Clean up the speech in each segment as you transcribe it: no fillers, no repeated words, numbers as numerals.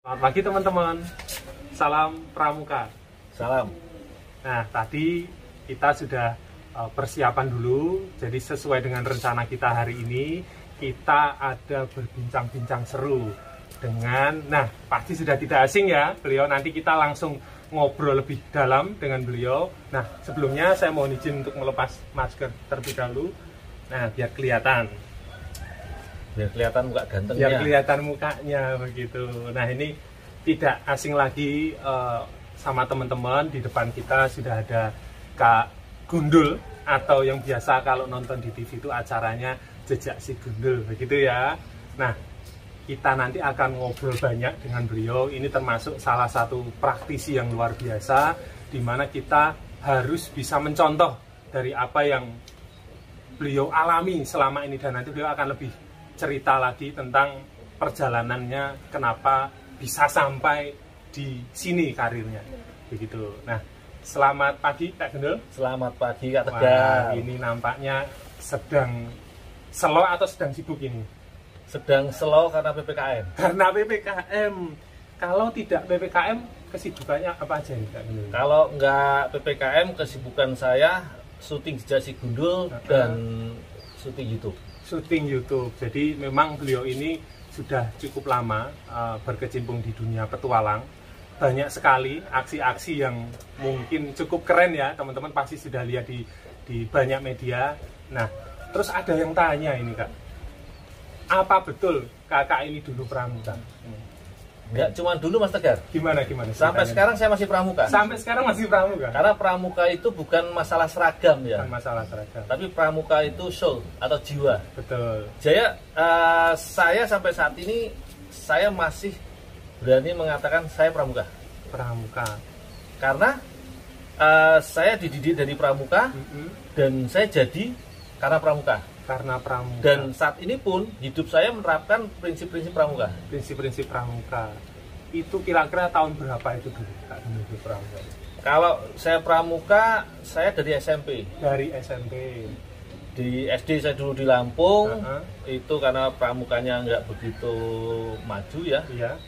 Selamat pagi teman-teman, salam pramuka. Salam. Nah, tadi kita sudah persiapan dulu, jadi sesuai dengan rencana kita hari ini, kita ada berbincang-bincang seru dengan, pasti sudah tidak asing ya, beliau. Nanti kita langsung ngobrol lebih dalam dengan beliau. Nah, sebelumnya saya mohon izin untuk melepas masker terlebih dahulu, biar kelihatan. Biar kelihatan muka gantengnya. Biar kelihatan mukanya begitu. Nah, ini tidak asing lagi sama teman-teman. Di depan kita sudah ada Kak Gundul, atau yang biasa kalau nonton di TV itu acaranya Jejak Si Gundul begitu ya. Nah, kita nanti akan ngobrol banyak dengan beliau. Ini termasuk salah satu praktisi yang luar biasa, di mana kita harus bisa mencontoh dari apa yang beliau alami selama ini, dan nanti beliau akan lebih cerita lagi tentang perjalanannya, kenapa bisa sampai di sini karirnya begitu. Nah, selamat pagi Kak Gundul. Selamat pagi Kak Tegar. Wah, ini nampaknya sedang slow atau sedang sibuk ini? Sedang slow karena PPKM. Karena PPKM. Kalau tidak PPKM, kesibukannya apa aja nih Kak Gundul? Kalau nggak PPKM, kesibukan saya syuting Jejak Si Gundul dan syuting YouTube. Syuting YouTube. Jadi memang beliau ini sudah cukup lama berkecimpung di dunia petualang. Banyak sekali aksi-aksi yang mungkin cukup keren ya, teman-teman pasti sudah lihat di banyak media. Nah, terus ada yang tanya ini Kak, apa betul kakak ini dulu pramuka? Nggak cuma dulu Mas Tegar. Gimana? Sampai sekarang saya masih pramuka. Sampai sekarang masih pramuka? Karena pramuka itu bukan masalah seragam ya. Bukan masalah seragam. Tapi pramuka itu soul atau jiwa. Betul. Saya sampai saat ini saya masih berani mengatakan saya pramuka. Pramuka. Karena saya dididik dari pramuka dan saya jadi karena pramuka. Karena pramuka. Dan saat ini pun hidup saya menerapkan prinsip-prinsip pramuka. Prinsip-prinsip pramuka. Itu kira-kira tahun berapa itu dulu Kak Gundul pramuka? Kalau saya pramuka, saya dari SMP. Dari SMP. Di SD saya dulu di Lampung. Itu karena pramukanya nggak begitu maju ya. Iya.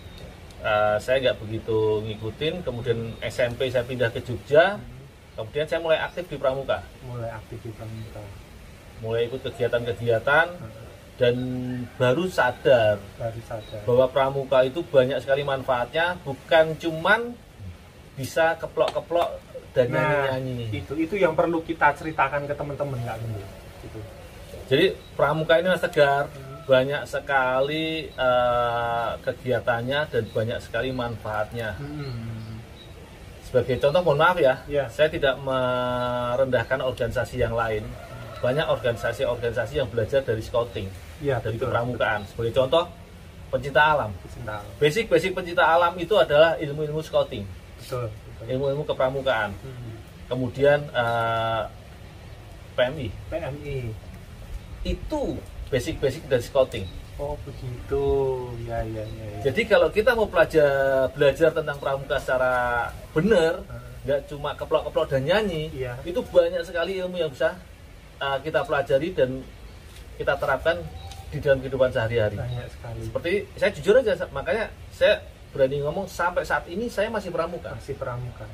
Saya nggak begitu ngikutin. Kemudian SMP saya pindah ke Jogja. Kemudian saya mulai aktif di pramuka. Mulai aktif di pramuka. Mulai ikut kegiatan-kegiatan dan baru sadar bahwa pramuka itu banyak sekali manfaatnya, bukan cuman bisa keplok-keplok dan nyanyi-nyanyi. Itu yang perlu kita ceritakan ke teman-teman Kak Gundul. Gitu. Jadi pramuka ini Mas Tegar banyak sekali kegiatannya dan banyak sekali manfaatnya. Sebagai contoh, mohon maaf ya, saya tidak merendahkan organisasi yang lain. Banyak organisasi-organisasi yang belajar dari scouting, dari kepramukaan. Sebagai contoh, pencinta alam. Basic pencinta alam itu adalah ilmu-ilmu scouting, ilmu-ilmu kepramukaan. Kemudian PMI itu basic dari scouting. Oh begitu, ya. Jadi kalau kita mau belajar tentang pramuka secara benar, nggak cuma keplok-keplok dan nyanyi, itu banyak sekali ilmu yang bisa kita pelajari dan kita terapkan di dalam kehidupan sehari-hari. Banyak sekali. Seperti saya jujur aja, makanya saya berani ngomong sampai saat ini saya masih pramuka. Masih pramuka.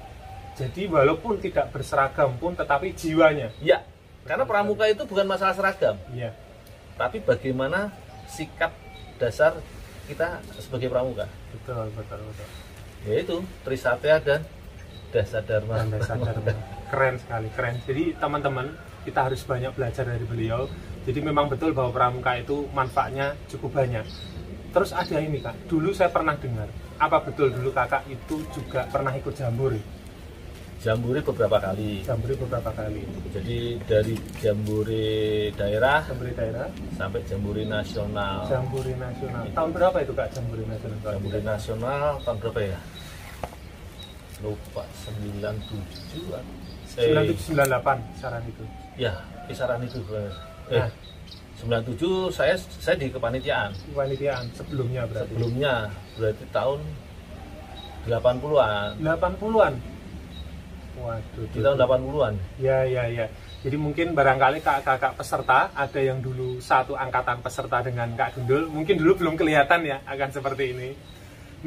Jadi walaupun tidak berseragam pun, tetapi jiwanya. Ya, karena pramuka itu bukan masalah seragam. Iya. Tapi bagaimana sikap dasar kita sebagai pramuka. Betul. Yaitu Trisatya dan Dasa Dharma. Keren sekali, keren. Jadi teman-teman, kita harus banyak belajar dari beliau. Jadi memang betul bahwa pramuka itu manfaatnya cukup banyak. Terus ada ini Kak, dulu saya pernah dengar, apa betul dulu kakak itu juga pernah ikut jambore? Jambore beberapa kali. Jadi dari jambore daerah sampai jambore nasional. Tahun berapa itu Kak jambore nasional? Jambore nasional tahun berapa ya? Lupa, 97 an. 98 saran itu. Ya, kisaran itu. 97 saya di kepanitiaan. Sebelumnya berarti tahun 80-an. 80-an. Waduh, di tahun 80-an. Ya. Jadi mungkin barangkali kakak peserta, ada yang dulu satu angkatan peserta dengan Kak Gundul, mungkin dulu belum kelihatan ya akan seperti ini.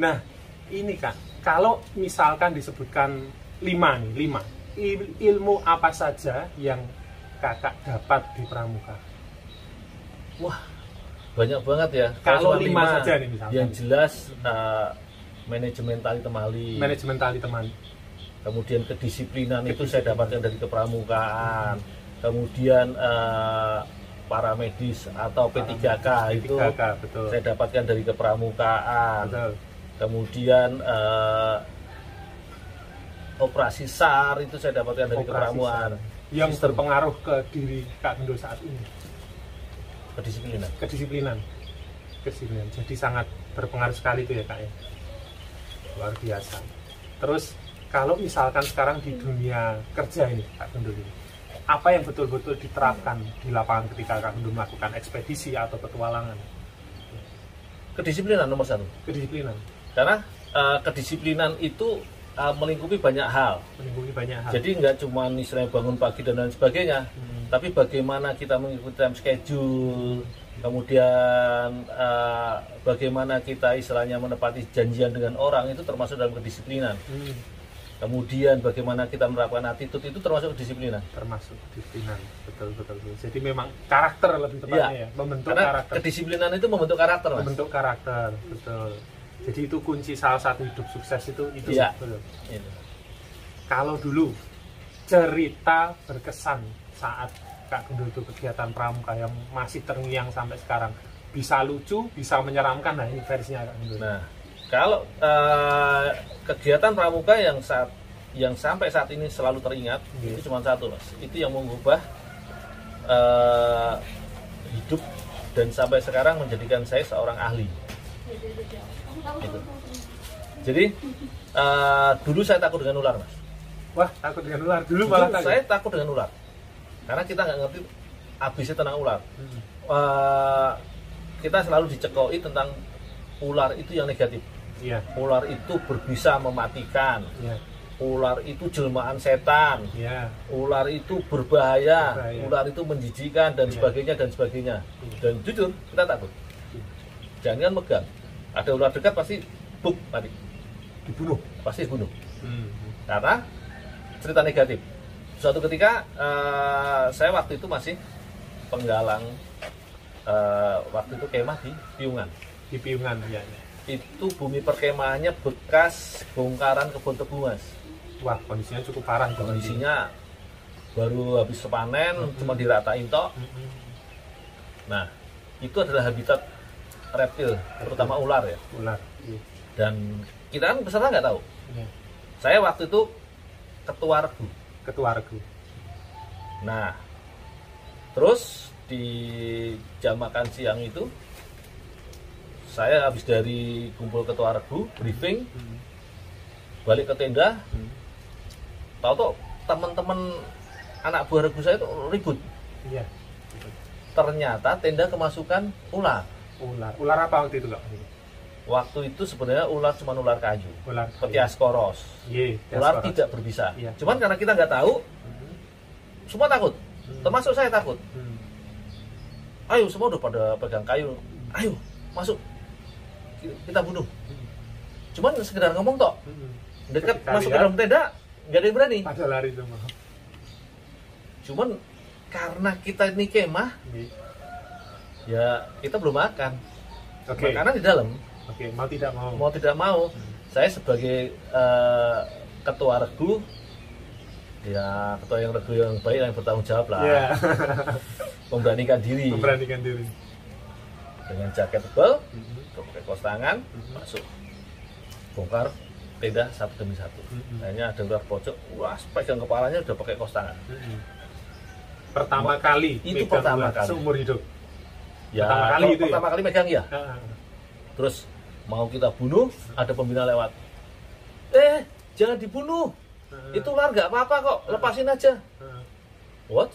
Nah, ini Kak, kalau misalkan disebutkan 5 ilmu apa saja yang Kakak dapat di Pramuka? Wah, banyak banget ya. Kalau 5 saja nih misalkan. Yang jelas manajemen tali temali. Manajemen tali temali. Kemudian kedisiplinan itu saya dapatkan dari kepramukaan. Kemudian para medis atau P3K itu betul. Saya dapatkan dari kepramukaan. Betul. Kemudian operasi SAR itu saya dapatkan dari kepramukaan. Yang berpengaruh ke diri Kak Gundul saat ini? Kedisiplinan. Jadi sangat berpengaruh sekali itu ya Kak ya. Luar biasa. Terus kalau misalkan sekarang di dunia kerja ini Kak Gundul ini, apa yang betul-betul diterapkan di lapangan ketika Kak Gundul melakukan ekspedisi atau petualangan? Kedisiplinan nomor 1. Kedisiplinan. Karena kedisiplinan itu melingkupi banyak hal. Jadi nggak cuma istilahnya bangun pagi dan lain sebagainya, tapi bagaimana kita mengikuti time schedule, kemudian bagaimana kita istilahnya menepati janjian dengan orang, itu termasuk dalam kedisiplinan. Kemudian bagaimana kita menerapkan attitude, itu termasuk kedisiplinan. Betul. Jadi memang karakter lebih tepatnya ya, membentuk karakter. Kedisiplinan itu membentuk karakter, Mas. Membentuk karakter, betul. Jadi itu kunci salah satu hidup sukses itu ya. Betul. Kalau dulu cerita berkesan saat Kak Gundul itu kegiatan pramuka yang masih terngiang sampai sekarang, bisa lucu, bisa menyeramkan, nah ini versinya Kak Gundul. Nah, kalau kegiatan pramuka yang sampai saat ini selalu teringat, itu cuma satu, Mas. Itu yang mengubah hidup dan sampai sekarang menjadikan saya seorang ahli. Gitu. Jadi dulu saya takut dengan ular, Mas. Wah, takut dengan ular dulu malah takut. Saya takut dengan ular karena kita nggak ngerti ABC tentang ular. Kita selalu dicekoi tentang ular itu yang negatif. Ular itu berbisa mematikan. Ular itu jelmaan setan. Ular itu berbahaya. Ular itu menjijikan dan sebagainya dan sebagainya. Dan jujur kita takut. Jangan megang. Ada ular dekat pasti mati. Dibunuh. Pasti dibunuh. Karena cerita negatif. Suatu ketika saya waktu itu masih penggalang, waktu itu kemah di Piungan. Di Piungan, ya. Itu bumi perkemahannya bekas bongkaran kebun tebu, Mas. Wah, kondisinya cukup parah. Kondisinya baru habis panen, cuma diratain tok. Nah, itu adalah habitat reptil, terutama ular ya. Dan kita kan peserta nggak tahu. Saya waktu itu ketua regu. Nah, terus di jam makan siang itu saya habis dari kumpul ketua regu, briefing, balik ke tenda, tahu teman-teman anak buah regu saya itu ribut. Ternyata tenda kemasukan ular. Ular apa waktu itu, Kak? Waktu itu sebenarnya ular cuma ular kayu. Petiaskoros. Ular tidak berbisa. Cuman karena kita nggak tahu, semua takut. Termasuk saya takut. Ayo, semua udah pada pegang kayu. Ayo, masuk. Kita bunuh. Cuman sekedar ngomong tok. Dekat masuk ke dalam tenda, nggak ada yang berani. Pada lari semua. Cuman karena kita ini kemah, ya kita belum makan. Makanan di dalam. Mau tidak mau. Saya sebagai ketua regu, ya ketua yang regu yang baik, yang bertanggung jawab lah. Memberanikan diri. Dengan jaket tebal, pakai kaos tangan, masuk. Bongkar tenda satu demi satu. Hanya ada ular pojok, wah, pegang kepalanya udah pakai kaos tangan. Pertama kali seumur hidup. Ya, pertama kali megang ya. Terus mau kita bunuh, ada pembina lewat. Jangan dibunuh. Itu ular nggak apa-apa kok, lepasin aja. What?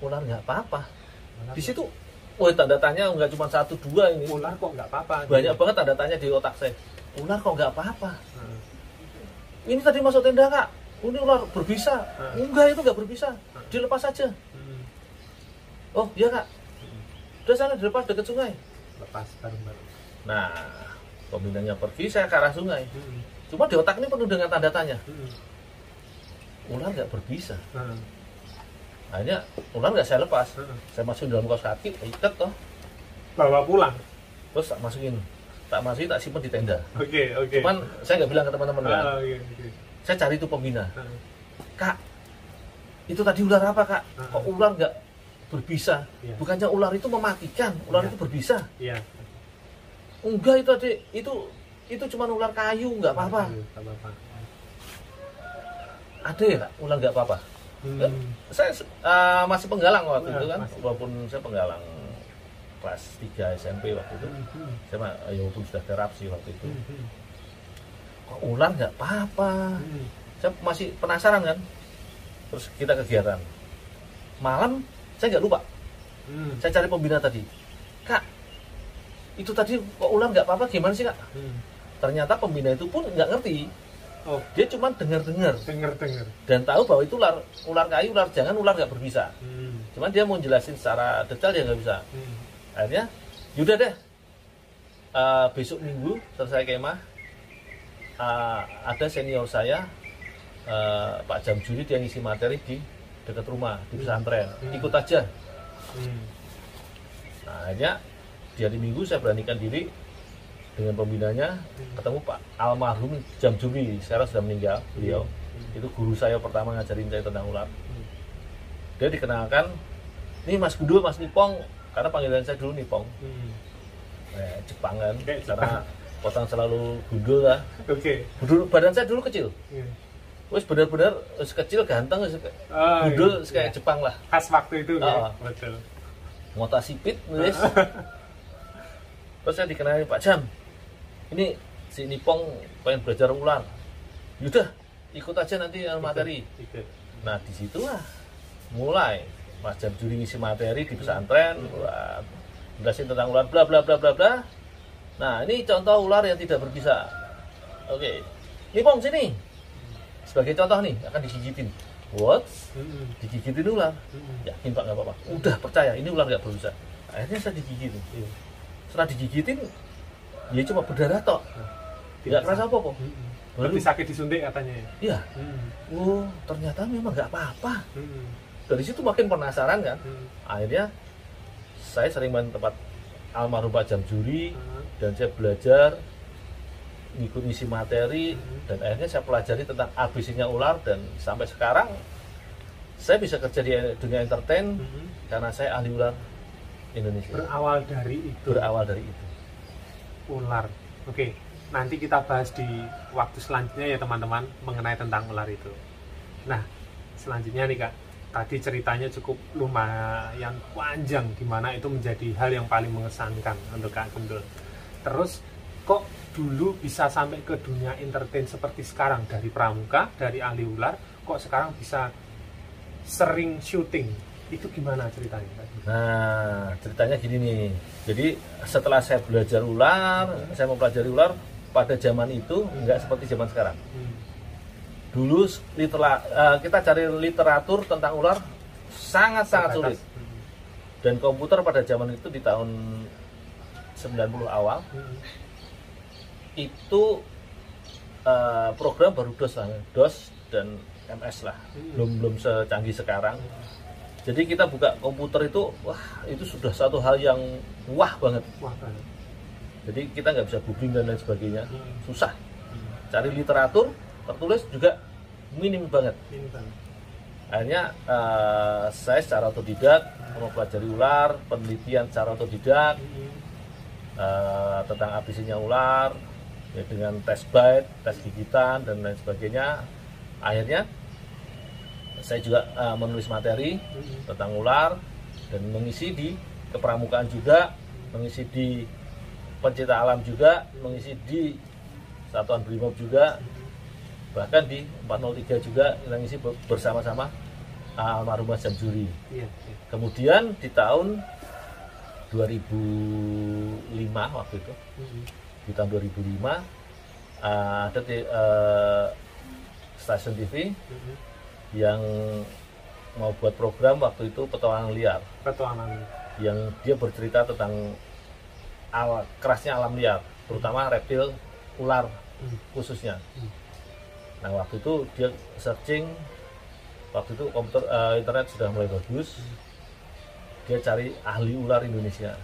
Ular nggak apa-apa. Di situ, tanda tanya nggak cuma 1, 2 ini. Ular kok nggak apa-apa? Banyak banget tanda tanya di otak saya. Ular kok nggak apa-apa? Ini tadi masuk tenda, Kak. Ini ular berbisa. Enggak, itu nggak berbisa. Dilepas aja. Oh iya, Kak. Udah sana dilepas dekat sungai. Lepas bareng-bareng. Nah, Pembinanya pergi, saya ke arah sungai. Cuma di otak ini penuh dengan tanda tanya. Ular nggak berbisa. Akhirnya ular nggak saya lepas. Saya masukin dalam kaos kaki, ikat toh. Bawa pulang. Terus tak masukin, tak simpan di tenda. Oke. Cuman saya nggak bilang ke teman-teman kan. Okay. Saya cari itu pembina. Kak, itu tadi ular apa kak? Kok ular nggak berbisa? Bukannya ular itu mematikan, ular itu berbisa. Enggak, itu adik, itu cuma ular kayu, nggak apa-apa. Ada ya kak, ular nggak apa-apa. Saya masih penggalang waktu itu kan, walaupun saya penggalang kelas 3 SMP waktu itu. Saya walaupun sudah terapi waktu itu. Kok ular nggak apa-apa? Saya masih penasaran kan. Terus kita kegiatan. Malam saya nggak lupa. Saya cari pembina tadi. Kak, itu tadi kok ular nggak apa-apa, gimana sih kak? Ternyata pembina itu pun nggak ngerti. Dia cuma dengar dan tahu bahwa itu ular kayu, ular jangan, ular nggak berbisa. Cuman dia mau jelasin secara detail dia nggak bisa. Akhirnya yaudah deh, besok minggu selesai kemah, ada senior saya, Pak Jamjuri, dia ngisi materi di dekat rumah di pesantren, ikut aja. Nah, akhirnya di hari Minggu saya beranikan diri dengan pembinanya, ketemu Pak almarhum Jamjuri, sekarang sudah meninggal beliau. Itu guru saya pertama ngajarin saya tentang ular. Dia dikenalkan, ini Mas Gundul, Mas Nipong, karena panggilan saya dulu Nipong. Jepang kan, karena potong selalu gundul lah. Badan saya dulu kecil. Wes benar-benar kecil, ganteng, gundul kayak Jepang lah. Khas waktu itu ya. Betul. Mota sipit, nulis. Terus saya dikenalin, Pak Jam, ini si Nipong pengen belajar ular. Yaudah, ikut aja nanti materi. Nah, disitulah mulai Mas Jamjuri ngisi materi di pesantren, jelasin tentang ular, bla bla bla bla bla. Nah, ini contoh ular yang tidak berbisa. Oke, Nipong sini. Sebagai contoh nih, akan digigitin. What? Digigitin ular? Yakin Pak, nggak apa-apa. Udah percaya, ini ular nggak berbisa. Akhirnya saya digigitin. Setelah digigitin, dia cuma berdarah tok. Tidak kerasa apa-apa. Lebih sakit disuntik katanya. Iya. Oh, ternyata memang nggak apa-apa. Dari situ makin penasaran kan. Akhirnya saya sering main tempat almarhum Pak Jamjuri, dan saya belajar, ngikut ngisi materi, dan akhirnya saya pelajari tentang ABC-nya ular, dan sampai sekarang saya bisa kerja di dunia entertain karena saya ahli ular Indonesia. Berawal dari itu. Ular. Oke, nanti kita bahas di waktu selanjutnya ya teman-teman, mengenai tentang ular itu. Nah, selanjutnya nih Kak, tadi ceritanya cukup lumayan panjang, dimana itu menjadi hal yang paling mengesankan untuk Kak Gundul. Terus kok dulu bisa sampai ke dunia entertain seperti sekarang, dari pramuka, dari ahli ular, kok sekarang bisa sering syuting? Itu gimana ceritanya? Nah, ceritanya gini nih. Jadi setelah saya belajar ular, saya mempelajari ular, pada zaman itu nggak seperti zaman sekarang. Dulu kita cari literatur tentang ular sangat-sangat sulit. Dan komputer pada zaman itu di tahun 90 awal, itu program baru DOS dan MS lah, belum secanggih sekarang. Jadi kita buka komputer itu, wah itu sudah satu hal yang wah banget. Jadi kita nggak bisa googling dan lain sebagainya, susah. Cari literatur tertulis juga minim banget. Akhirnya saya secara otodidak mempelajari ular, penelitian secara otodidak tentang ABC-nya ular, ya, dengan tes bite, tes gigitan dan lain sebagainya. Akhirnya saya juga menulis materi tentang ular dan mengisi di kepramukaan juga, mengisi di pencinta alam juga, mengisi di Satuan Brimob juga, bahkan di 403 juga kita ngisi bersama-sama almarhum Mas Jamjuri. Kemudian di tahun 2005 waktu itu, di tahun 2005 ada stasiun TV yang mau buat program waktu itu petualangan liar, yang dia bercerita tentang kerasnya alam liar. terutama reptil ular khususnya. Nah waktu itu dia searching, waktu itu internet sudah mulai bagus, dia cari ahli ular Indonesia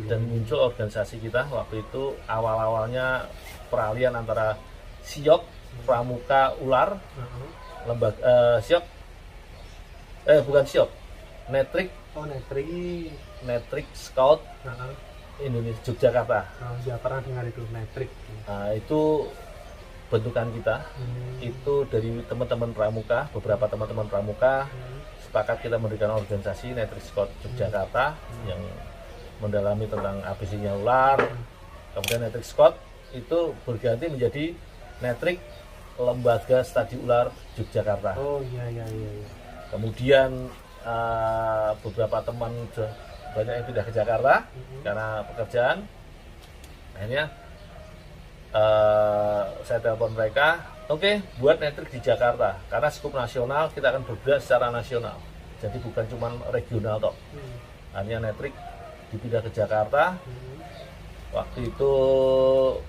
dan muncul organisasi kita. Waktu itu awal-awalnya peralihan antara SIOK, pramuka ular, lembaga SIOK, bukan SIOK, Netrik Scout Indonesia Yogyakarta. Ya pernah dengar itu Netrik. Nah, itu bentukan kita. Itu dari teman-teman pramuka, beberapa teman-teman pramuka sepakat kita mendirikan organisasi Netrik Scout Yogyakarta yang mendalami tentang ABC-nya ular. Kemudian Netrik Scout itu berganti menjadi Netrik Lembaga Studi Ular Yogyakarta. Oh iya. Kemudian beberapa teman banyak yang pindah ke Jakarta karena pekerjaan. Akhirnya saya telepon mereka, oke, buat Netrik di Jakarta karena skup nasional, kita akan bergerak secara nasional, jadi bukan cuma regional toh. Akhirnya Netrik dipindah ke Jakarta. Waktu itu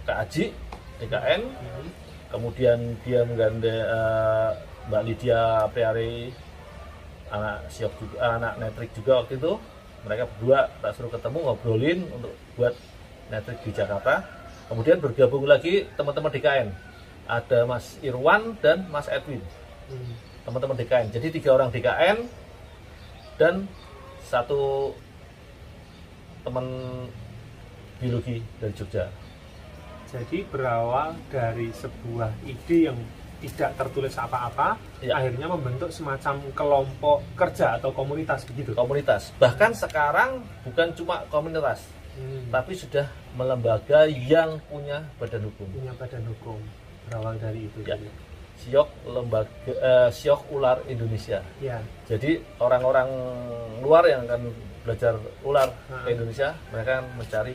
Kak Aji DKN, kemudian dia menggandeng Mbak Lydia Priari, anak SIOK juga, anak Netrik juga. Waktu itu mereka berdua tak suruh ketemu, ngobrolin untuk buat Netrik di Jakarta. Kemudian bergabung lagi teman-teman DKN, ada Mas Irwan dan Mas Edwin, teman-teman DKN. Jadi 3 orang DKN dan 1 teman biologi dari Jogja. Jadi berawal dari sebuah ide yang tidak tertulis apa-apa, akhirnya membentuk semacam kelompok kerja atau komunitas begitu. Komunitas. Bahkan sekarang bukan cuma komunitas, tapi sudah melembaga yang punya badan hukum. Punya badan hukum. Berawal dari itu. Ya. SIOK lembaga SIOK Ular Indonesia. Ya. Jadi orang-orang luar yang akan belajar ular ke Indonesia, mereka akan mencari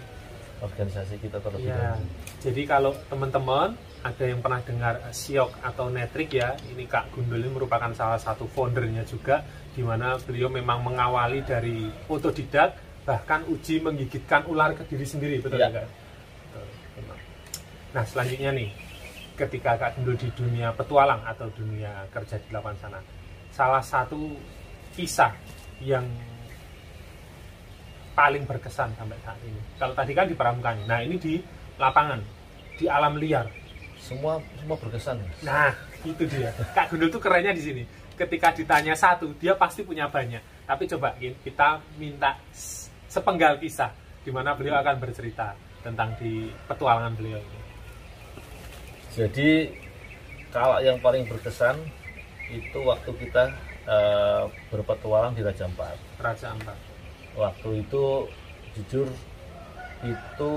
organisasi kita terlebih dahulu. Jadi kalau teman-teman ada yang pernah dengar SIOK atau Netrik ya, ini Kak Gundul ini merupakan salah satu foundernya juga, di mana beliau memang mengawali dari otodidak, bahkan uji menggigitkan ular ke diri sendiri, betul ya Kak? Nah selanjutnya nih, ketika Kak Gundul di dunia petualang atau dunia kerja di lapangan sana, salah satu kisah yang paling berkesan sampai saat ini, kalau tadi kan di pramuka, nah ini di lapangan, di alam liar, semua berkesan. Nah, itu dia. Kak Gundul tuh kerennya di sini. Ketika ditanya satu, dia pasti punya banyak. Tapi coba kita minta sepenggal kisah di mana beliau akan bercerita tentang di petualangan beliau ini. Jadi kalau yang paling berkesan itu waktu kita berpetualang di Raja Ampat. Raja Ampat. Waktu itu jujur itu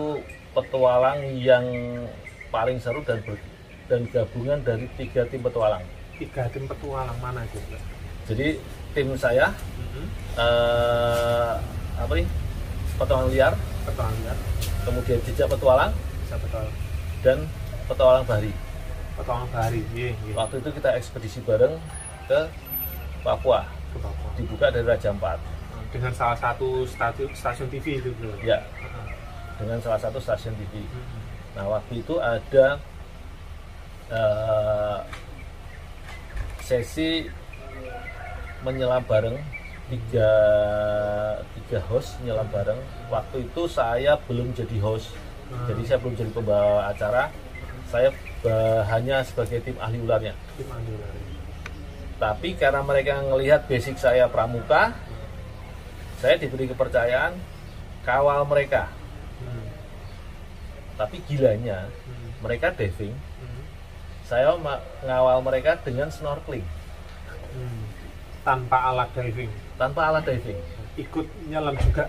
petualang yang paling seru dan gabungan dari 3 tim petualang. 3 tim petualang mana itu? Jadi tim saya petualang liar, kemudian jejak petualang, dan petualang bahari. Waktu itu kita ekspedisi bareng ke Papua. Dibuka dari Raja Ampat dengan salah satu stasiun TV itu. Ya, dengan salah satu stasiun TV. Nah waktu itu ada sesi menyelam bareng, tiga host menyelam bareng. Waktu itu saya belum jadi host, jadi saya belum jadi pembawa acara. Saya hanya sebagai tim ahli ularnya. Tapi karena mereka melihat basic saya pramuka, saya diberi kepercayaan kawal mereka. Tapi gilanya mereka diving, saya ngawal mereka dengan snorkeling. Tanpa alat diving. Ikut nyelam juga.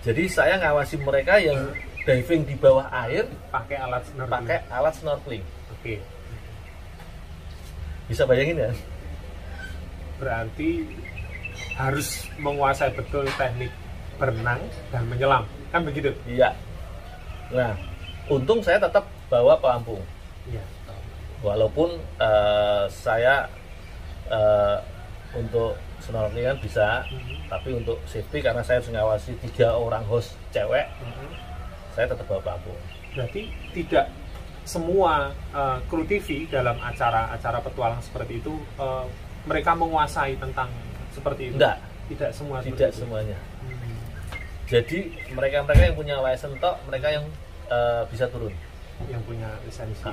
Jadi saya ngawasi mereka yang diving di bawah air pakai alat snorkeling. Oke. Bisa bayangin ya? Berarti harus menguasai betul teknik berenang dan menyelam, kan begitu? Iya. Nah, untung saya tetap bawa pelampung. Iya. Walaupun saya untuk snorkeling bisa, tapi untuk safety karena saya harus mengawasi 3 orang host cewek, saya tetap bawa pelampung. Berarti tidak semua kru TV dalam acara-acara petualang seperti itu mereka menguasai tentang seperti itu. Enggak. Tidak semua. Tidak semuanya. Jadi mereka-mereka yang punya license tok, mereka yang bisa turun. Yang punya lisensi.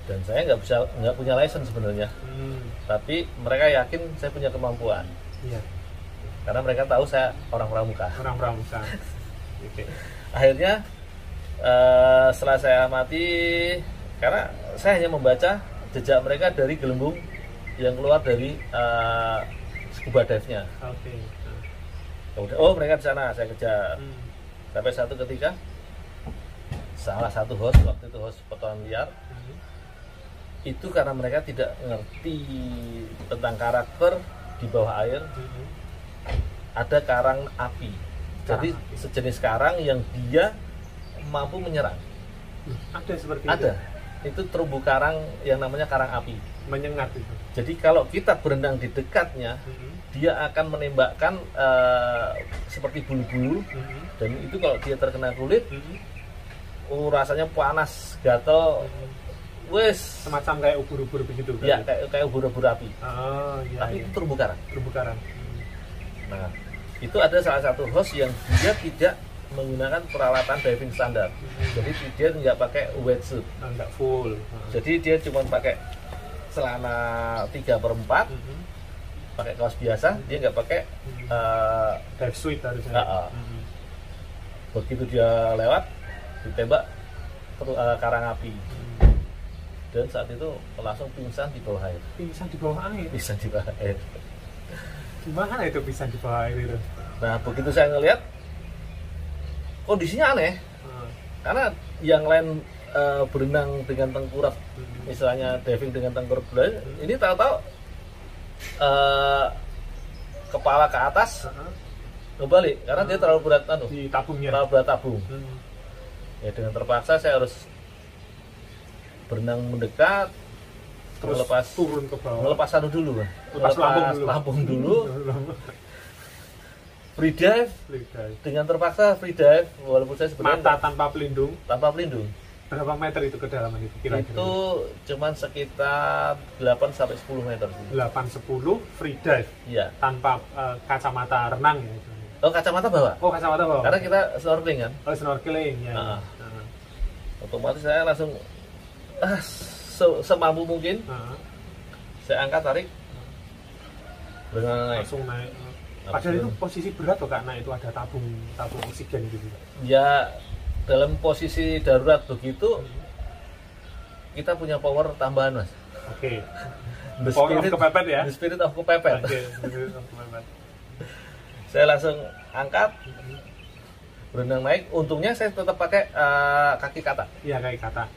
Dan saya nggak punya license sebenarnya. Tapi mereka yakin saya punya kemampuan. Iya. Karena mereka tahu saya orang pramuka. Orang pramuka. Oke. Akhirnya setelah saya amati, karena saya hanya membaca jejak mereka dari gelembung yang keluar dari scuba dive-nya. Oke. Kemudian, oh mereka di sana, saya kejar. Sampai satu ketika salah satu host, waktu itu host petualang liar, itu karena mereka tidak ngerti tentang karakter di bawah air, ada karang api. Jadi sejenis karang yang dia mampu menyerang. Ada seperti ada. Itu terumbu karang yang namanya karang api. Menyengat itu. Jadi kalau kita berenang di dekatnya, dia akan menembakkan seperti bulu-bulu, dan itu kalau dia terkena kulit, rasanya panas, gatel, wes semacam kayak ubur-ubur begitu kan? Ya, kayak ubur-ubur api. Iya, tapi iya. Itu terumbu karang. Terumbu karang. Nah, itu ada salah satu host yang dia tidak menggunakan peralatan diving standar. Jadi dia nggak pakai wetsuit. Nggak full. Jadi dia cuma pakai celana 3/4, pakai kaos biasa, dia nggak pakai dive suit harusnya. Begitu dia lewat, ditembak karang api. Dan saat itu langsung pingsan di bawah air. Pingsan di bawah air? Pingsan di bawah air. Gimana itu pingsan di bawah air itu? Nah, begitu saya ngelihat, kondisinya aneh. Karena yang lain berenang dengan tengkurap, misalnya diving dengan tengkurap, ini tahu-tahu kepala ke atas, kebalik, karena dia terlalu berat di tabungnya. Terlalu berat tabung. Ya dengan terpaksa saya harus berenang mendekat, terus melepas turun ke bawah. Melepas dulu. Lepas lambung dulu. Free dive. Dengan terpaksa free dive, walaupun saya sebenarnya mata tanpa pelindung. Berapa meter itu kedalaman itu kira-kira? Itu cuman sekitar 8 sampai 10 meter. 8-10 free dive. Iya. Tanpa kacamata renang ya. Oh, kacamata bawa. Oh, kacamata bawa. Karena kita snorkeling kan? Oh, snorkeling ya. Otomatis saya langsung semampu mungkin. Saya angkat, tarik. Langsung naik. Padahal itu posisi berat loh, karena itu ada tabung oksigen gitu. Ya, dalam posisi darurat begitu kita punya power tambahan, Mas. Oke. Power of kepepet ya. The spirit of kepepet. Oke, spirit of kepepet. Saya langsung angkat, berenang naik. Untungnya saya tetap pakai kaki kata. Iya, kaki kata.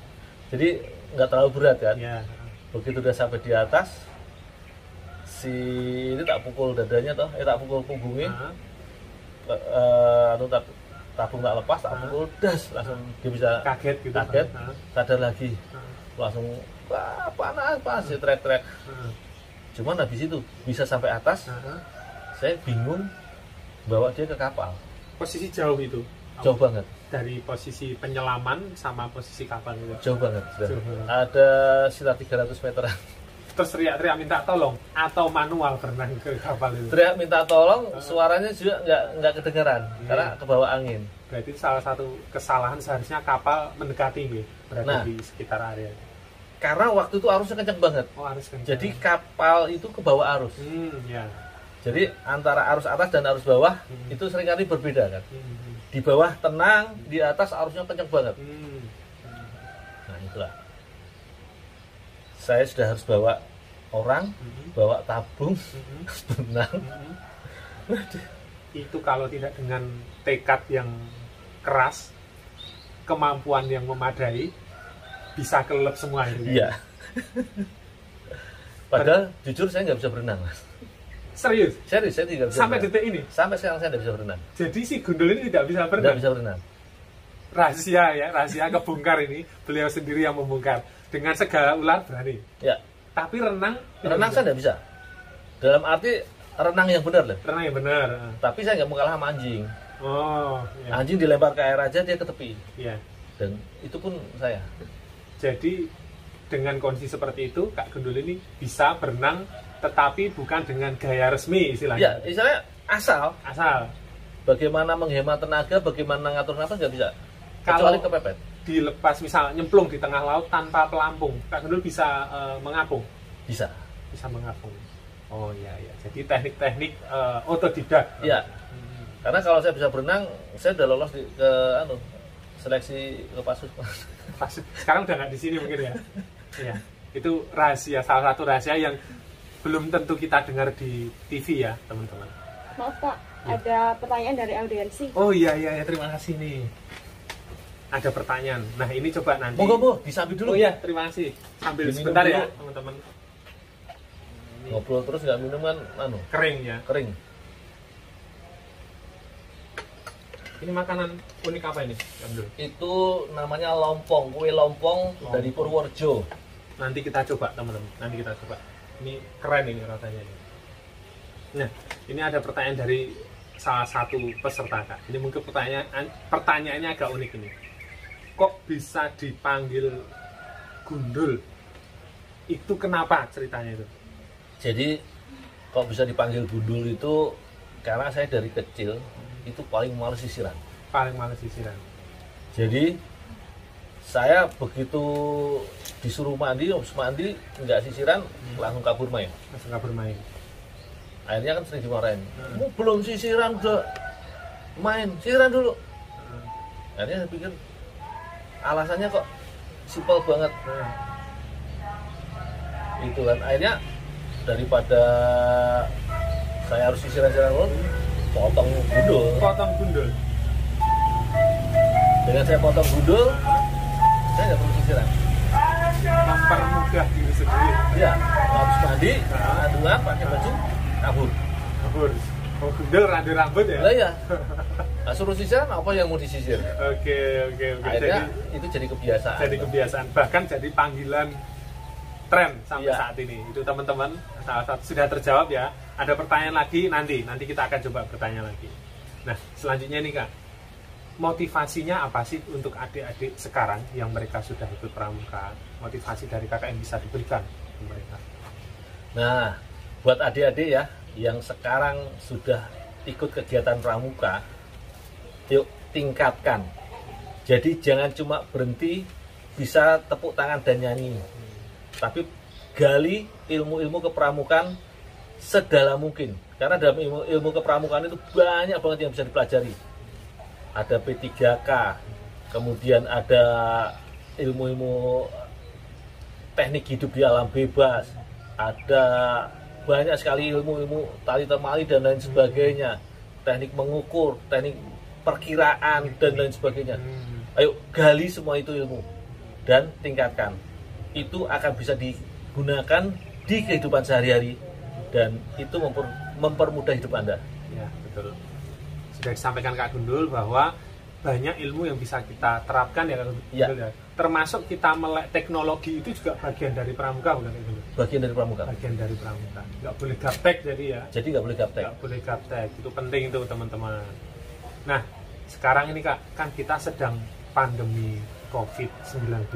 Jadi nggak terlalu berat kan. Iya. Begitu udah sampai di atas, ini tak pukul dadanya toh, tak pukul punggungnya. Tabung nggak lepas, tak pukul das, langsung dia bisa kaget gitu. Sadar lagi, langsung wah panas, dia trek. Cuman habis itu bisa sampai atas, saya bingung bawa dia ke kapal. Posisi jauh itu? Jauh banget. Dari posisi penyelaman sama posisi kapal itu? Jauh banget. Ada sekitar 300 meteran. Terus teriak-teriak minta tolong atau manual berenang ke kapal itu? Teriak minta tolong, suaranya juga nggak kedengeran karena kebawa angin. Berarti salah satu kesalahan, seharusnya kapal mendekati berada di sekitar area. Karena waktu itu arusnya kencang banget. Oh, arus kencang. Jadi kapal itu kebawa arus. Ya. Jadi antara arus atas dan arus bawah itu seringkali berbeda kan. Di bawah tenang, di atas arusnya kencang banget. Nah itulah. Saya sudah harus bawa orang, bawa tabung, berenang. Itu kalau tidak dengan tekad yang keras, kemampuan yang memadai, bisa kelelep semua itu. Iya. Padahal jujur saya nggak bisa berenang, Mas. Serius? Serius, saya tidak bisa. Sampai detik ini? Sampai sekarang saya tidak bisa berenang. Jadi si Gundul ini tidak bisa berenang? Tidak bisa berenang. Rahasia kebongkar ini, beliau sendiri yang membongkar. Dengan segala ular berani. Ya. Tapi renang saya tidak bisa. Dalam arti renang yang benar loh. Renang yang benar. Tapi saya nggak mau kalah sama anjing. Oh. Iya. Anjing dilempar ke air aja dia ke tepi. Iya. Dan itu pun saya. Jadi dengan kondisi seperti itu, Kak Gundul ini bisa berenang, tetapi bukan dengan gaya resmi istilahnya. Ya, istilahnya asal. Bagaimana menghemat tenaga, bagaimana ngatur nafas nggak bisa. Kecuali kepepet. Dilepas misal nyemplung di tengah laut tanpa pelampung, Kak Gundul bisa mengapung. Bisa mengapung. Oh iya. Jadi teknik-teknik otodidak. Iya. Karena kalau saya bisa berenang, saya udah lolos ke seleksi ke Pasus. Sekarang udah nggak di sini mungkin ya. Iya. Itu rahasia, salah satu rahasia yang belum tentu kita dengar di TV ya, teman-teman. Maaf Pak, ada pertanyaan dari audiensi. Oh iya, terima kasih nih. Ada pertanyaan. Nah ini coba nanti. Monggo, disambil dulu. Oh iya, terima kasih. Sambil sebentar ya, teman-teman. Ngobrol terus nggak minum kan, kering ya. Kering. Ini makanan unik apa ini? Itu namanya lompong, kue lompong dari Purworejo. Nanti kita coba teman-teman, Ini keren ini rasanya. Nah, ini ada pertanyaan dari salah satu peserta Kak. Ini mungkin pertanyaannya agak unik ini. Kok bisa dipanggil Gundul? Itu kenapa ceritanya itu? Jadi kok bisa dipanggil Gundul itu karena saya dari kecil itu paling males sisiran. Jadi saya begitu disuruh mandi, habis mandi nggak sisiran, langsung kabur main. Akhirnya kan sering dimarahin. Belum sisiran udah main, sisiran dulu. Akhirnya saya pikir alasannya kok simpel banget. Itu kan akhirnya daripada saya harus sisiran potong gundul. Dengan saya potong gundul, saya nggak perlu sisiran. Mempermudah diri sendiri. Iya, habis mandi, aduan, pakai baju, kabur. Oh, gundul ada rambut ya? Lah ya. Nah, suruh sisiran apa yang mau disisir? Oke. Akhirnya itu jadi kebiasaan. Bahkan jadi panggilan tren sampai saat ini. Itu teman-teman salah satu sudah terjawab ya. Ada pertanyaan lagi nanti kita akan coba bertanya lagi. Nah selanjutnya nih Kak, motivasinya apa sih untuk adik-adik sekarang yang mereka sudah ikut pramuka? Motivasi dari Kakak yang bisa diberikan ke mereka? Nah buat adik-adik ya yang sekarang sudah ikut kegiatan pramuka, yuk tingkatkan. Jadi jangan cuma berhenti bisa tepuk tangan dan nyanyi, tapi gali ilmu-ilmu kepramukaan sedalam mungkin. Karena dalam ilmu kepramukaan itu banyak banget yang bisa dipelajari. Ada P3K, kemudian ada ilmu-ilmu teknik hidup di alam bebas, ada banyak sekali ilmu-ilmu tali temali dan lain sebagainya, teknik mengukur, teknik perkiraan dan lain sebagainya. Ayo gali semua itu ilmu dan tingkatkan. Itu akan bisa digunakan di kehidupan sehari-hari dan itu mempermudah hidup Anda. Ya, betul. Sudah disampaikan Kak Gundul bahwa banyak ilmu yang bisa kita terapkan ya Kak Gundul. Ya. Termasuk kita melek teknologi itu juga bagian dari pramuka bukan Kak Gundul? Bagian dari pramuka. Nggak boleh gaptek jadi ya. Jadi nggak boleh gaptek. Itu penting itu teman-teman. Nah, sekarang ini Kak, kan kita sedang pandemi COVID-19.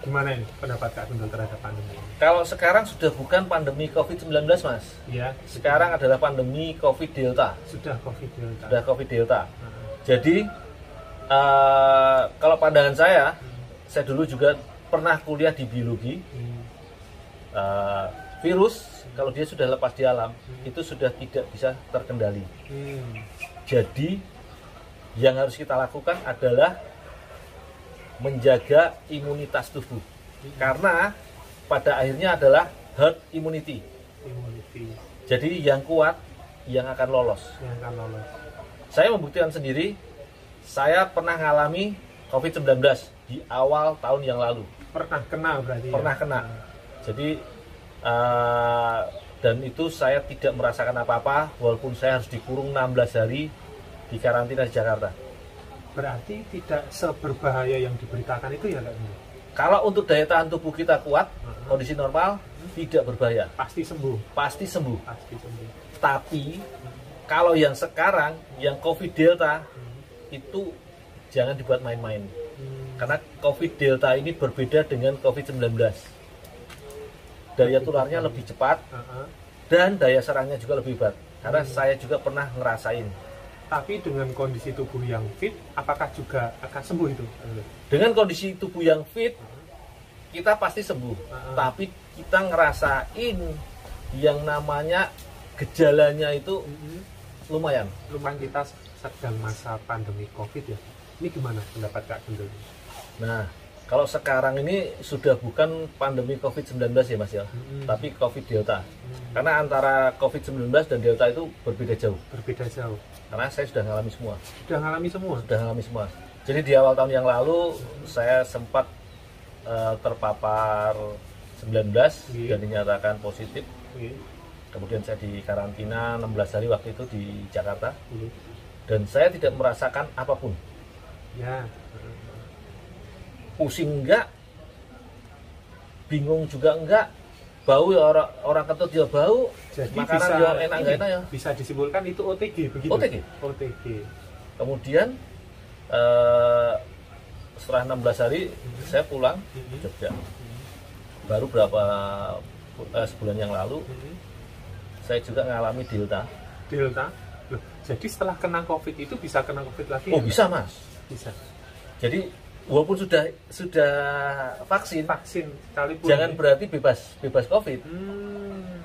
Gimana ini pendapat Kak Gundul terhadap pandemi ini? Kalau sekarang sudah bukan pandemi COVID-19 Mas. Iya. Sekarang adalah pandemi COVID Delta. Sudah COVID Delta. Jadi kalau pandangan saya dulu juga pernah kuliah di biologi. Virus kalau dia sudah lepas di alam itu sudah tidak bisa terkendali. Jadi yang harus kita lakukan adalah menjaga imunitas tubuh, karena pada akhirnya adalah herd immunity. Jadi yang kuat yang akan lolos. Saya membuktikan sendiri, saya pernah mengalami COVID-19 di awal tahun yang lalu. Pernah kena berarti? Pernah kena. Jadi dan itu saya tidak merasakan apa-apa, walaupun saya harus dikurung 16 hari di karantina di Jakarta. Berarti tidak seberbahaya yang diberitakan itu ya Kak? Kalau untuk daya tahan tubuh kita kuat, kondisi normal, tidak berbahaya. Pasti sembuh. Tapi kalau yang sekarang, yang COVID Delta, itu jangan dibuat main-main. Karena COVID Delta ini berbeda dengan COVID-19. Daya tularnya lebih cepat dan daya serangnya juga lebih hebat. Karena saya juga pernah ngerasain. Tapi dengan kondisi tubuh yang fit, apakah juga akan sembuh itu? Dengan kondisi tubuh yang fit, kita pasti sembuh. Tapi kita ngerasain yang namanya gejalanya itu lumayan. Kita sedang masa pandemi COVID ya. Ini gimana pendapat Kak Gundul? Nah, kalau sekarang ini sudah bukan pandemi COVID-19 ya Mas ya, tapi COVID Delta. Karena antara COVID-19 dan Delta itu berbeda jauh. Berbeda jauh. Karena saya sudah ngalami semua. Sudah ngalami semua? Sudah ngalami semua. Jadi di awal tahun yang lalu saya sempat terpapar 19 dan dinyatakan positif. Kemudian saya di karantina 16 hari waktu itu di Jakarta. Dan saya tidak merasakan apapun. Ya. Pusing enggak, bingung juga enggak, bau ya orang kentut dia bau. Jadi makanan bisa, dia enak enggak enak ya. Bisa disimpulkan itu OTG begitu. OTG. Kemudian setelah 16 hari saya pulang ke Jogja. Baru berapa sebulan yang lalu saya juga mengalami Delta. Loh, jadi setelah kena COVID itu bisa kena COVID lagi? Oh, bisa Mas. Bisa. Jadi walaupun sudah vaksin sekalipun jangan berarti bebas COVID.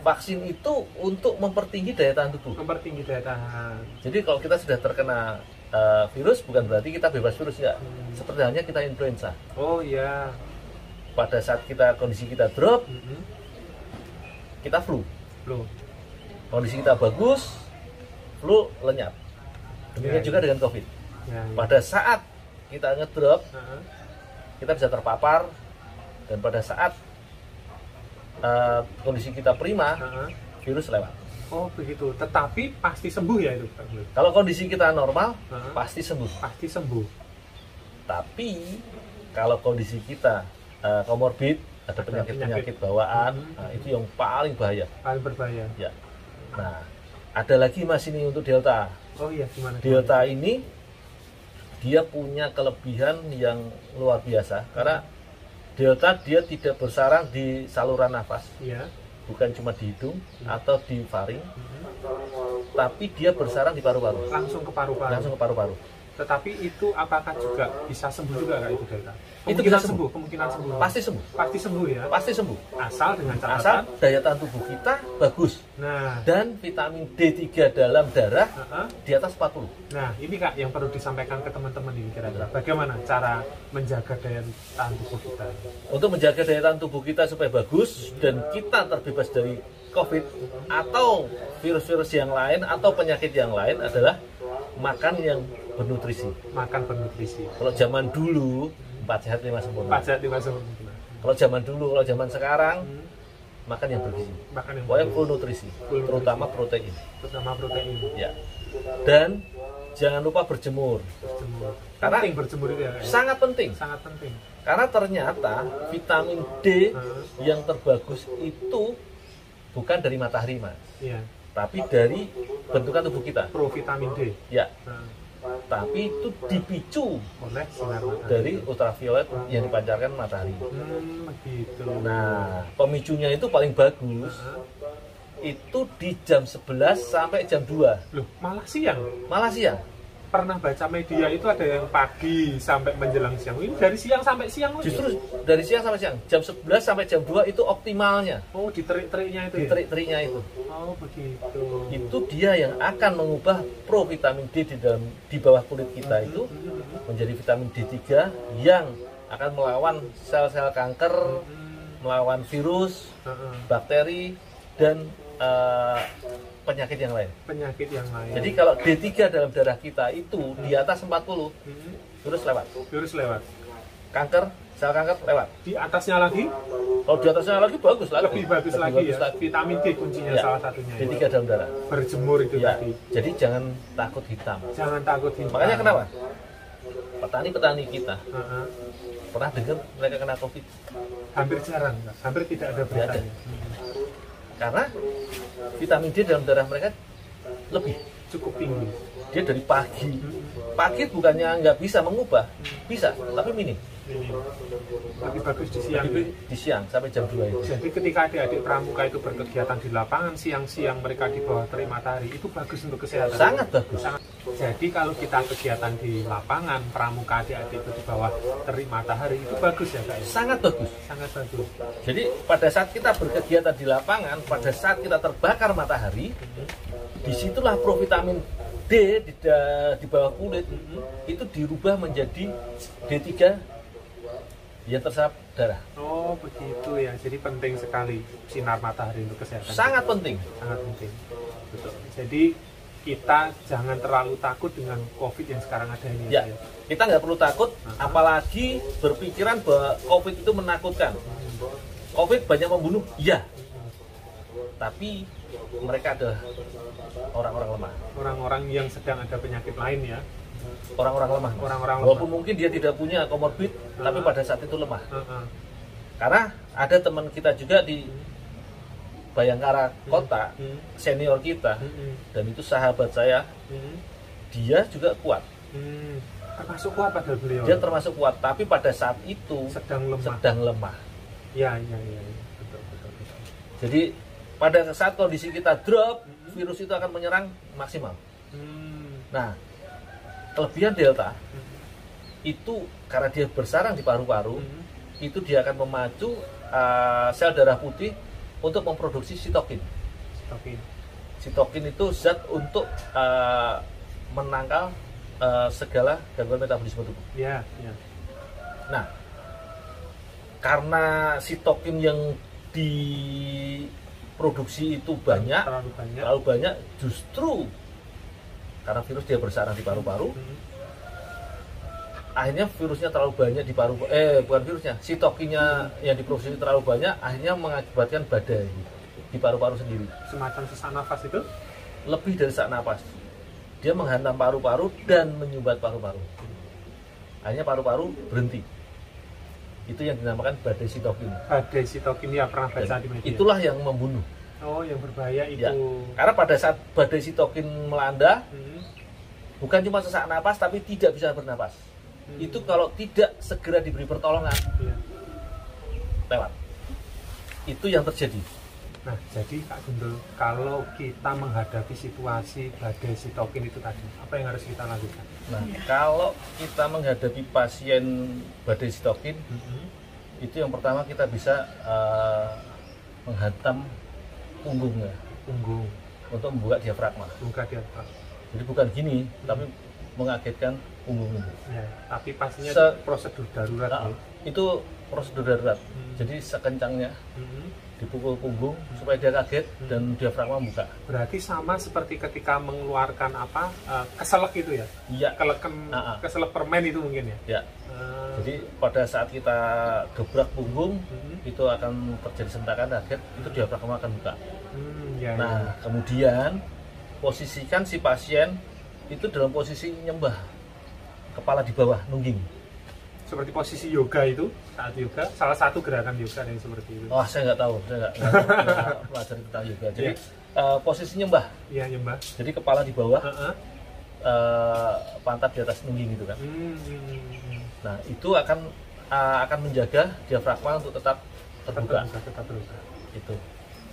Vaksin itu untuk mempertinggi daya tahan tubuh. Mempertinggi daya tahan. Jadi kalau kita sudah terkena virus bukan berarti kita bebas virus ya. Seperti halnya kita influenza. Oh iya. Pada saat kondisi kita drop, kita flu. Kondisi kita bagus, flu lenyap. Demikian juga dengan COVID. Pada saat kita ngedrop, kita bisa terpapar, dan pada saat kondisi kita prima, virus lewat. Oh begitu, tetapi pasti sembuh ya itu? Kalau kondisi kita normal, pasti sembuh. Pasti sembuh. Tapi kalau kondisi kita komorbid, ada penyakit bawaan, itu yang paling bahaya. Paling berbahaya. Ya. Nah, ada lagi Mas ini untuk Delta. Oh iya, gimana? Delta ini dia punya kelebihan yang luar biasa karena Delta dia tidak bersarang di saluran nafas. Iya. Bukan cuma di hidung atau di faring, tapi dia bersarang di paru-paru. Langsung ke paru-paru. Langsung ke paru-paru. Tetapi itu apakah juga bisa sembuh juga Kak itu Delta? Itu bisa sembuh. Kemungkinan sembuh. Pasti sembuh. Pasti sembuh ya. Pasti sembuh. Asal dengan catatan. Asal daya tahan tubuh kita bagus. Nah. Dan vitamin D3 dalam darah di atas 40. Nah, ini Kak yang perlu disampaikan ke teman-teman ini kira-kira. Bagaimana cara menjaga daya tahan tubuh kita? Untuk menjaga daya tahan tubuh kita supaya bagus dan kita terbebas dari COVID atau virus-virus yang lain atau penyakit yang lain adalah makan yang bernutrisi. Makan bernutrisi. Kalau zaman dulu 4 sehat 5 sempurna. 4 sehat 5 sempurna. Kalau zaman dulu, kalau zaman sekarang makan yang bergizi. Makan yang pokoknya full nutrisi, terutama protein. Terutama protein. Ya. Dan jangan lupa berjemur. Karena penting berjemur itu ya. Sangat penting. Sangat penting. Karena ternyata vitamin D yang terbagus itu bukan dari matahari, Mas. Iya. Tapi dari bentukan tubuh kita. Provitamin D. Ya. Tapi itu dipicu oleh sinar matahari dari ultraviolet yang dipancarkan matahari. Begitu. Nah, pemicunya itu paling bagus. Itu di jam 11 sampai jam 2. Loh, malah siang? Malah siang. Pernah baca media itu ada yang pagi sampai menjelang siang. Ini dari siang sampai siang. Justru dari siang sampai siang. Jam 11 sampai jam 2 itu optimalnya. Oh, di terik-teriknya itu. Di terik-teriknya itu. Oh, begitu. Itu dia yang akan mengubah provitamin D di bawah kulit kita itu menjadi vitamin D3 yang akan melawan sel-sel kanker, melawan virus, bakteri dan penyakit yang lain. Penyakit yang lain. Jadi kalau D3 dalam darah kita itu di atas 40, virus lewat. Virus lewat. Kanker, sel kanker lewat. Di atasnya lagi? Kalau di atasnya lagi bagus lagi. Lebih bagus lagi ya. Vitamin D kuncinya salah satunya. D3 dalam darah. Berjemur itu tadi. Jadi jangan takut hitam. Jangan takut hitam. Makanya kenapa? Petani-petani kita pernah dengar mereka kena COVID? Hampir jarang, hampir tidak ada beritanya. Karena vitamin D dalam darah mereka lebih cukup tinggi. Dia dari pagi bukannya nggak bisa mengubah, bisa, tapi minim. Lebih bagus di siang. Di siang sampai jam 2 itu. Jadi ketika adik-adik pramuka itu berkegiatan di lapangan siang-siang mereka di bawah terik matahari itu bagus untuk kesehatan. Sangat bagus. Jadi kalau kita kegiatan di lapangan pramuka adik-adik itu di bawah terik matahari itu bagus ya Kak? Sangat bagus. Sangat bagus. Jadi pada saat kita berkegiatan di lapangan, pada saat kita terbakar matahari, disitulah provitamin D di bawah kulit itu dirubah menjadi D3 yang terserap darah. Oh begitu ya, jadi penting sekali sinar matahari untuk kesehatan. Sangat penting. Sangat penting. Betul. Jadi kita jangan terlalu takut dengan COVID yang sekarang ada ini. Ya, kita nggak perlu takut, apalagi berpikiran bahwa COVID itu menakutkan. COVID banyak membunuh, iya. Tapi mereka adalah orang-orang lemah. Orang-orang yang sedang ada penyakit lain ya. Orang-orang lemah. Orang-orang lemah. Walaupun mungkin dia tidak punya komorbid, tapi pada saat itu lemah. Karena ada teman kita juga di Bayangkara Kota, senior kita, dan itu sahabat saya, dia juga kuat. Termasuk kuat pada beliau. Dia termasuk kuat, tapi pada saat itu sedang lemah. Ya. Betul. Jadi pada saat kondisi kita drop, virus itu akan menyerang maksimal. Nah, kelebihan Delta itu karena dia bersarang di paru-paru, itu dia akan memacu sel darah putih untuk memproduksi sitokin. Sitokin itu zat untuk menangkal segala gangguan metabolisme tubuh. Ya. Nah, karena sitokin yang diproduksi itu terlalu banyak, justru karena virus dia bersarang di paru-paru, akhirnya virusnya terlalu banyak di bukan virusnya, sitokinnya yang diproduksi terlalu banyak, akhirnya mengakibatkan badai di paru-paru sendiri. Semacam sesak nafas itu? Lebih dari sesak nafas. Dia menghantam paru-paru dan menyumbat paru-paru. Akhirnya paru-paru berhenti. Itu yang dinamakan badai sitokin. Badai sitokin ya, pernah baca di media. Itulah yang membunuh. Oh, yang berbahaya itu. Ya, karena pada saat badai sitokin melanda, bukan cuma sesak napas, tapi tidak bisa bernapas. Itu kalau tidak segera diberi pertolongan, lewat. Itu yang terjadi. Nah, jadi Kak Gundul, kalau kita menghadapi situasi badai sitokin itu tadi, apa yang harus kita lakukan? Nah, kalau kita menghadapi pasien badai sitokin, itu yang pertama kita bisa menghantam punggungnya, untuk membuka diafragma. Jadi bukan gini, tapi mengagetkan punggungnya. Ya, tapi pastinya prosedur darurat. Itu prosedur darurat. Jadi sekencangnya dipukul punggung supaya dia kaget dan diafragma buka. Berarti sama seperti ketika mengeluarkan keselak itu ya? Iya. Keselak permen itu mungkin ya? Ya. Jadi pada saat kita gebrak punggung, itu akan terjadi sentakan kaget, itu diafragma akan buka. Nah, kemudian posisikan si pasien itu dalam posisi nyembah, kepala di bawah, nungging. Seperti posisi yoga itu, saat yoga, salah satu gerakan yoga yang seperti itu. Oh, saya nggak tahu, saya nggak pelajari tentang yoga. Jadi posisi nyembah. Iya, nyembah. Jadi kepala di bawah, pantat di atas nungging gitu kan. Nah, itu akan menjaga diafragma untuk tetap terbuka. Tetap terbuka.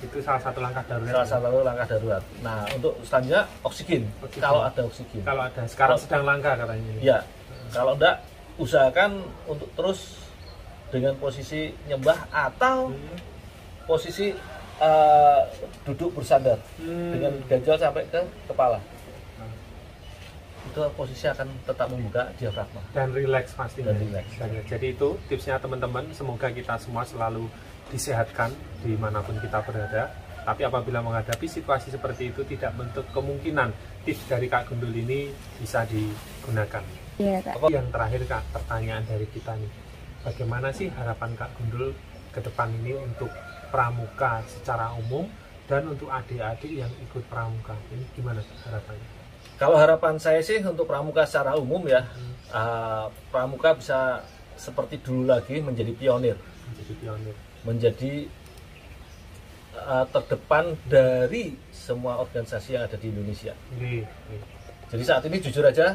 Itu salah satu langkah darurat. Salah satu langkah darurat. Nah, untuk selanjutnya oksigen. Kalau ada oksigen. Kalau ada, sekarang sedang langka katanya. Iya. Kalau enggak, usahakan untuk terus dengan posisi nyembah atau posisi duduk bersandar dengan ganjal sampai ke kepala. Itu posisi akan tetap membuka diafragma dan rileks pastinya. Jadi itu tipsnya teman-teman, semoga kita semua selalu disehatkan dimanapun kita berada. Tapi apabila menghadapi situasi seperti itu, tidak menutup kemungkinan tips dari Kak Gundul ini bisa digunakan. Iya, Kak. Yang terakhir Kak, pertanyaan dari kita nih, bagaimana sih harapan Kak Gundul ke depan ini untuk pramuka secara umum dan untuk adik-adik yang ikut pramuka? Ini gimana harapannya? Kalau harapan saya sih untuk pramuka secara umum ya, pramuka bisa seperti dulu lagi menjadi pionir. Menjadi terdepan dari semua organisasi yang ada di Indonesia. Jadi saat ini jujur aja,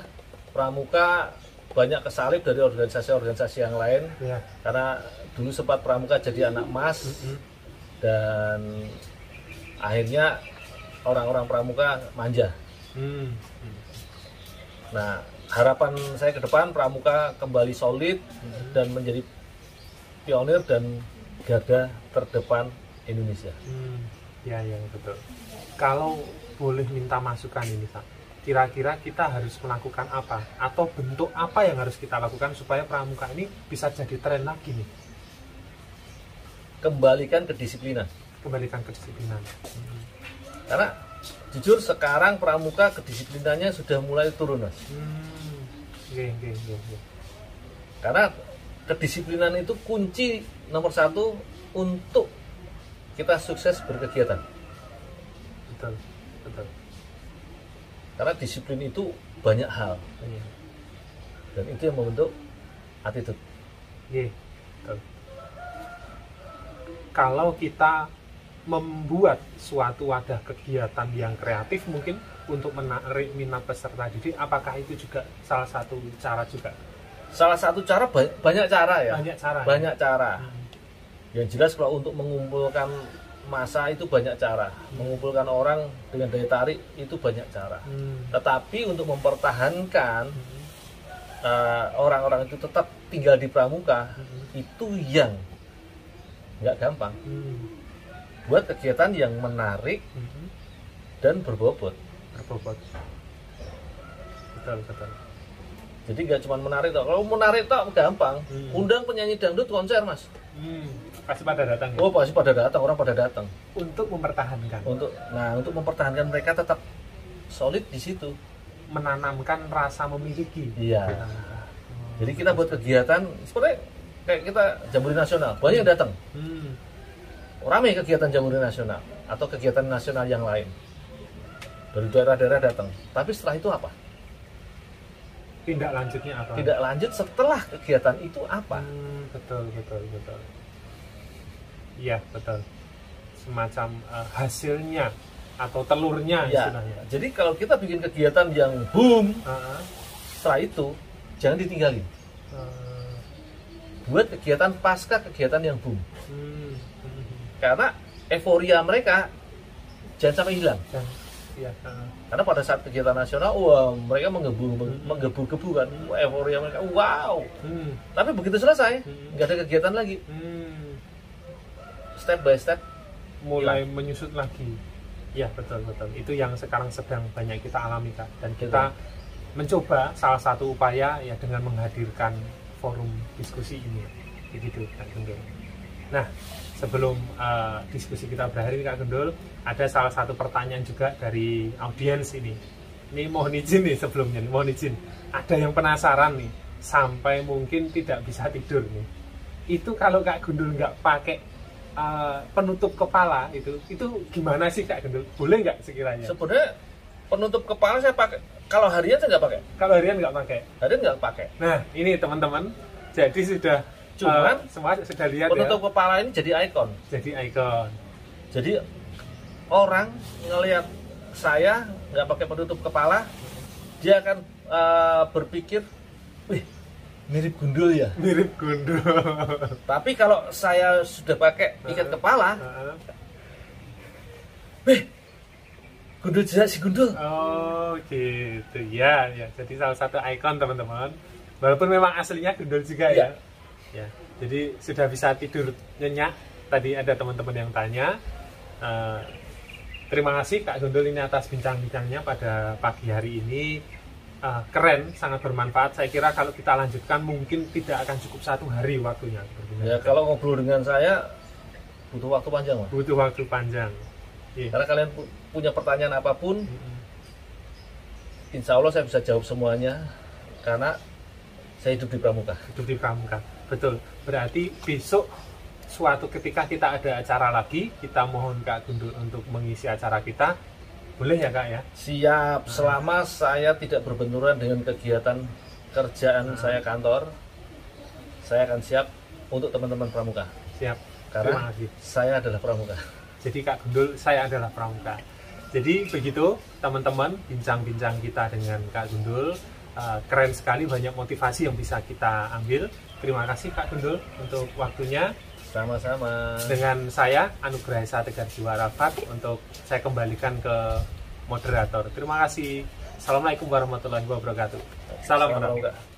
pramuka banyak kesalip dari organisasi-organisasi yang lain. Ya. Karena dulu sempat Pramuka jadi anak emas, dan akhirnya orang-orang Pramuka manja. Nah, harapan saya ke depan Pramuka kembali solid dan menjadi pionir dan garda terdepan Indonesia. Ya, betul. Kalau boleh minta masukan ini, Pak, kira-kira kita harus melakukan apa? Atau bentuk apa yang harus kita lakukan supaya Pramuka ini bisa jadi tren lagi nih? Kembalikan kedisiplinan. Karena jujur sekarang Pramuka kedisiplinannya sudah mulai turun, Mas. Karena kedisiplinan itu kunci nomor 1 untuk kita sukses berkegiatan. Betul. Karena disiplin itu banyak hal, dan itu yang membentuk attitude. Betul. Kalau kita membuat suatu wadah kegiatan yang kreatif mungkin untuk menarik minat peserta didik, apakah itu juga salah satu cara juga? Salah satu cara, banyak cara ya. Banyak cara. Yang jelas kalau untuk mengumpulkan massa itu banyak cara. Mengumpulkan orang dengan daya tarik itu banyak cara. Tetapi untuk mempertahankan orang-orang itu tetap tinggal di Pramuka, itu yang nggak gampang. Buat kegiatan yang menarik dan berbobot. Betul. Jadi nggak cuma menarik toh. Kalau menarik toh gampang. Undang penyanyi dangdut konser, Mas. Pasti pada datang. Ya? Oh, pasti pada datang, orang pada datang. Untuk mempertahankan. Untuk mempertahankan mereka tetap solid di situ. Menanamkan rasa memiliki. Iya. Jadi kita buat kegiatan seperti kayak kita Jambore Nasional, banyak yang datang. Ramai kegiatan Jambore Nasional atau kegiatan nasional yang lain. Dari daerah-daerah datang. Tapi setelah itu apa? Tindak lanjutnya apa? Tidak lanjut setelah kegiatan itu apa? Betul. Iya, betul. Semacam hasilnya atau telurnya ya. Istilahnya. Jadi kalau kita bikin kegiatan yang boom, setelah itu jangan ditinggalin. Buat kegiatan pasca kegiatan yang boom. Karena euforia mereka jangan sampai hilang. Karena pada saat kegiatan nasional, wah, mereka menggebu-gebu kan, euforia mereka, wow. Tapi begitu selesai, nggak ada kegiatan lagi. Step by step mulai menyusut lagi. Ya, betul. Itu yang sekarang sedang banyak kita alami, Kak. Dan kita mencoba salah satu upaya ya dengan menghadirkan forum diskusi ini. Begitu, Kak Gundul. Nah, sebelum diskusi kita berakhir, Kak Gundul, ada salah satu pertanyaan juga dari audiens ini. Ini mohon izin nih sebelumnya, mohon izin. Ada yang penasaran nih, sampai mungkin tidak bisa tidur nih. Itu kalau Kak Gundul nggak pakai penutup kepala itu gimana sih, Kak Gundul? Boleh nggak sekiranya? Sebenarnya penutup kepala saya pakai. Kalau harian saya nggak pakai. Kalau harian nggak pakai. Harian nggak pakai. Nah, ini teman-teman, jadi sudah cuman semua sudah lihat penutup kepala ini jadi ikon. Jadi orang ngelihat saya nggak pakai penutup kepala, dia akan berpikir, wih, mirip gundul ya. Tapi kalau saya sudah pakai ikat kepala, wih, gundul jelas si gundul. Oh gitu ya. Jadi salah satu ikon teman-teman. Walaupun memang aslinya gundul juga ya. Jadi sudah bisa tidur nyenyak. Tadi ada teman-teman yang tanya. Terima kasih Kak Gundul ini atas bincang-bincangnya pada pagi hari ini. Keren, sangat bermanfaat. Saya kira kalau kita lanjutkan mungkin tidak akan cukup 1 hari waktunya. Ya, kalau ngobrol dengan saya butuh waktu panjang, Mas. Butuh waktu panjang. Karena kalian punya pertanyaan apapun, insya Allah saya bisa jawab semuanya. Karena saya hidup di Pramuka. Betul. Berarti besok suatu ketika kita ada acara lagi, kita mohon Kak Gundul untuk mengisi acara kita. Boleh ya, Kak ya? Siap, selama saya tidak berbenturan dengan kegiatan kerjaan saya kantor, saya akan siap untuk teman-teman Pramuka. Siap. Karena saya adalah Pramuka. Jadi Kak Gundul, saya adalah Pramuka. Jadi begitu teman-teman, bincang-bincang kita dengan Kak Gundul. keren sekali, banyak motivasi yang bisa kita ambil. Terima kasih Kak Gundul untuk waktunya. Sama-sama. Dengan saya Anugrah Esa Tegarjiwa Arafat, untuk saya kembalikan ke moderator. Terima kasih. Assalamualaikum warahmatullahi wabarakatuh. Salam.